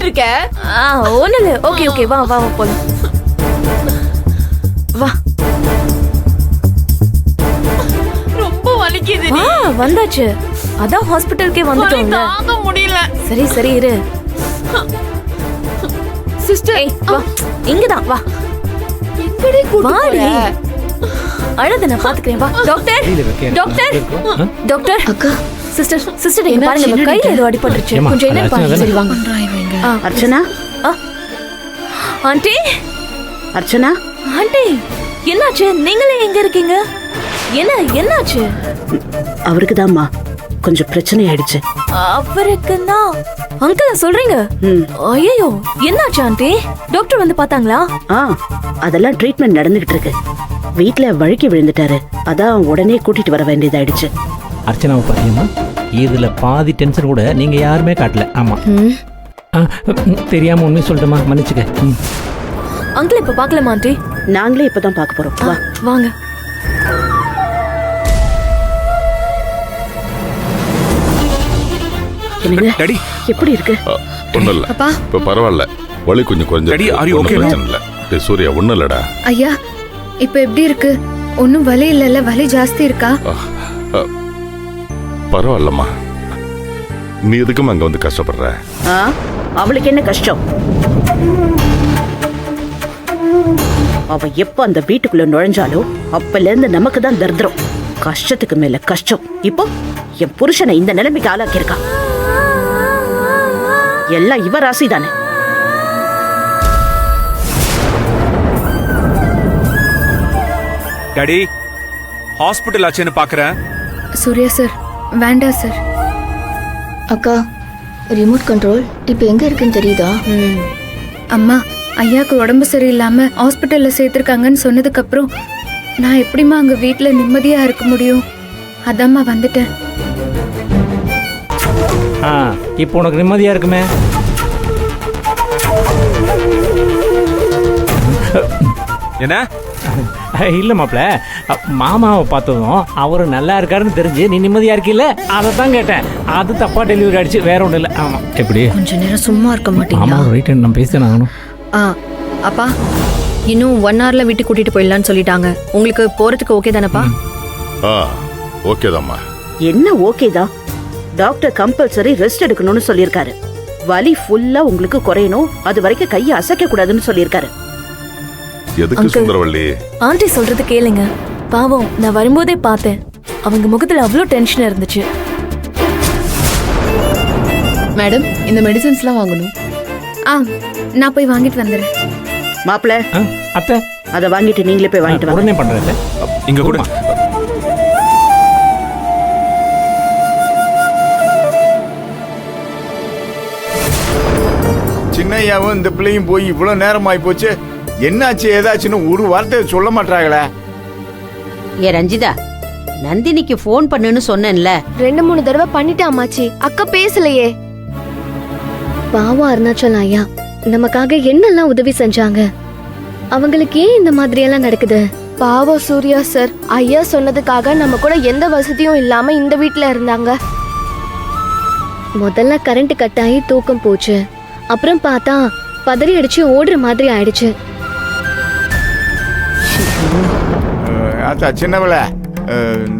பண்ணிட்டு இருக்க? ஒண்ணு இல்ல. ஓகே ஓகே, வா வா போலாம். வா. ரொம்ப வலிக்குது. வந்தாச்சு. அதான் ஹாஸ்பிடலுக்கே வந்துட்டோம்ல. தாங்க முடியல. சரி சரி இரு. சிஸ்டர் வா. இங்கதான் வா. எங்கடி கூட்டிட்டு அழகு நான் பாத்துக்கிறேன். வா டாக்டர். Doctor doctor. அக்கா சிஸ்டர் சிஸ்டர் நீங்க பாருங்க, கையில ஏதோ அடிபட்டுருச்சு. கொஞ்சம் என்ன பாருங்க. சரி வாங்க. அர்ச்சனா. ஆண்டி. அர்ச்சனா. ஆண்டி என்னாச்சு? நீங்களே எங்க இருக்கீங்க? என்னாச்சு? அவருக்கு தான்மா கொஞ்சம் பிரச்சனை ஆயிடுச்சு. அவருக்குன்னா அங்கிள் சொல்றீங்க? ஐயோ என்னாச்சு ஆண்டி? டாக்டர் வந்து பார்த்தாங்களா? அதெல்லாம் ட்ரீட்மெண்ட் நடந்துகிட்டு இருக்கு. வீட்ல வழுக்கி விழுந்துட்டாரு. அதான் உடனே கூட்டிட்டு வர வேண்டியதாயிடுச்சு. அர்ச்சனாவை பாத்தீங்கன்னா இதுல பாதி டென்ஷன் கூட நீங்க யாருமே காட்டல. ஆமா தெரியாம உண்மை சொல்லிட்டோமா, மன்னிச்சுக்க. அங்கிள் இப்ப பாக்கலாமா ஆண்டி? நாங்களே இப்பதான் பார்க்க போறோம். வா வாங்க. டாடி எப்படி இருக்கு? ஒண்ணும் இல்ல. இப்ப பரவாயில்ல, வலி கொஞ்சம் குறைஞ்சு. சூர்யா ஒண்ணும் இல்லடா. ஐயா இப்ப எப்படி இருக்கு? ஒன்னும் வலி இல்லல்ல? வலி ஜாஸ்தி இருக்கா? பரவாயில்லம்மா. நீ எதுக்கும் அங்க வந்து கஷ்டப்படுற? அவளுக்கு என்ன கஷ்டம்? அவ எப்ப அந்த வீட்டுக்குள்ள நுழைஞ்சாலோ அப்பல இருந்து நமக்கு தான் தர்திரம். கஷ்டத்துக்கு மேல கஷ்டம். இப்போ என் புருஷனை இந்த நிலைமைக்கு ஆளாக்கியிருக்கா. எல்லாம் இவ ராசி தானே. டாடி ஹாஸ்பிடல் ஆச்சுன்னு பாக்குறேன். சூர்யா சார் வேண்டாம் சார். அக்கா ரிமோட் கண்ட்ரோல் இப்ப எங்க இருக்குன்னு தெரியுதா? அம்மா ஐயாக்கு உடம்பு சரியில்லாம ஹாஸ்பிட்டல்ல சேர்த்திருக்காங்கன்னு சொன்னதுக்கு அப்புறம் நான் எப்படிமா அங்க வீட்டுல நிம்மதியா இருக்க முடியும்? அதாம்மா வந்துட்டேன். இப்போ உனக்கு நிம்மதியா இருக்குமே. என்ன? இல்ல மாப்பிள, மாமாவை பார்த்ததும் அவரு நல்லா இருக்காருன்னு தெரிஞ்சு நீ நிம்மதியா இருக்கீல்ல, அதை தான் கேட்டேன். அது தப்பா டெலிவரி ஆயிடுச்சு, வேற ஒன்றும் இல்லை. ஆமா எப்படி கொஞ்ச நேரம் சும்மா இருக்க மாட்டீங்களா? ஆமா ரைட், நான் பேசிதான் ஆகணும். அப்பா இன்னும் 1 hourல வீட்டுக்கு கூட்டிட்டு போயிடலான்னு சொல்லிட்டாங்க. உங்களுக்கு போறதுக்கு ஓகே தானப்பா? ஓகே தான்மா. என்ன ஓகே தான்? டாக்டர் கம்பல்சரி ரெஸ்ட் எடுக்கணும்னு சொல்லியிருக்காரு. வலி ஃபுல்லா உங்களுக்கு குறையணும், அது வரைக்கும் கையை அசைக்க கூடாதுன்னு சொல்லியிருக்காரு. எதுக்கு சுந்தரவள்ளி? ஆண்டி சொல்றது கேளுங்க. பாவம், நான் வரும்போதே பார்த்தேன், அவங்க முகத்துல அவ்வளோ டென்ஷன் இருந்துச்சு. மேடம் இந்த மெடிசன்ஸ்லாம் வாங்கணும். நான் போய் வாங்கிட்டு வந்துடுறேன். மாப்பிள அத்தை அதை வாங்கிட்டு நீங்களே போய் வாங்கிட்டு வாங்க. உடனே பண்றேன். இங்க கூட சின்னையாவும் இந்த பிள்ளையும் போய் இவ்வளவு நேரம் ஆகி போச்சு. என்னாச்சு ஏதாச்சுன்னு ஒரு வார்த்தை சொல்ல மாட்டாங்களே. ஏ ரஞ்சிதா, நந்தினிக்கு போன் பண்ணுன்னு சொன்னேன்ல. 2-3 தடவை பண்ணிட்டு அம்மாச்சி, அக்கா பேசலையே. பாவம் அருணாச்சல் ஐயா நமக்காக என்னெல்லாம் உதவி செஞ்சாங்க. அவங்களுக்கு ஏன் இந்த மாதிரி எல்லாம் நடக்குது? பாவம் சூர்யா சார், ஐயா சொன்னதுக்காக நம்ம கூட எந்த வசதியும் இல்லாம இந்த வீட்ல இருந்தாங்க. முதல்ல கரண்ட் கட் ஆகி தூக்கம் போச்சு. அப்புறம் பார்த்தா பதறி அடிச்சு ஓடுற மாதிரி ஆயிடுச்சு. ஆத்தா சின்னவள,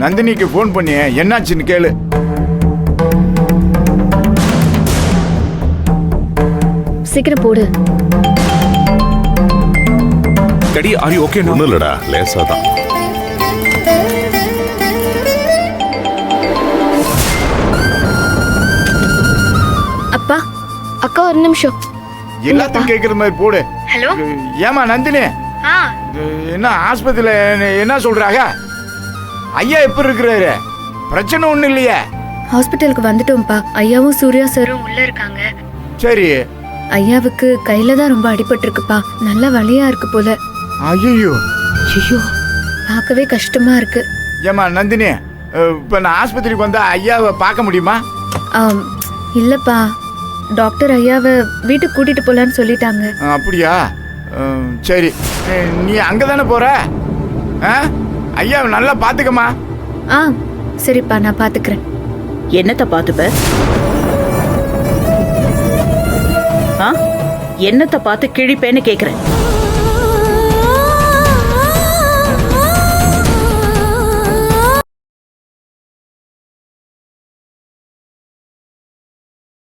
நந்தினிக்கு போன் பண்ணி என்னாச்சுன்னு கேளு. சீக்கிரம் போடு. Daddy are you okay? ஒண்ணும் இல்லடா, லேசா தான். அப்பா அக்கா ஒரு நிமிஷம். எல்லாத்தையும் கேக்குற மாதிரி போடு. ஹலோ. ஏமா நந்தினி, என்ன ஆஸ்பத்திரியில என்ன சொல்றாங்க? ஐயா எப்படி இருக்கிறாரு? பிரச்சனை ஒண்ணு இல்லையே? ஹாஸ்பிட்டலுக்கு வந்துட்டோம்ப்பா. ஐயாவும் சூர்யா சாரும் உள்ள இருக்காங்க. சரி. ஐயாவுக்கு கையில தான் ரொம்ப அடிபட்டு இருக்குப்பா. நல்ல வலியா இருக்கு போல. ஐயோ ஐயோ, பார்க்கவே கஷ்டமா இருக்கு. ஏமா நந்தினி, இப்ப நான் ஆஸ்பத்திரிக்கு வந்தா ஐயாவை பார்க்க முடியுமா? இல்லப்பா, டாக்டர் ஐயாவை வீட்டுக்கு கூட்டிட்டு போலான்னு சொல்லிட்டாங்க. அப்படியா? சரி, நீ அங்கதானே போற? ஐயாவை நல்லா பாத்துக்கமா. சரிப்பா, நான் பாத்துக்கிறேன். என்னத்த பாத்துப்ப? என்னத்தை பார்த்து கிழிப்பேன்னு கேக்குறேன்.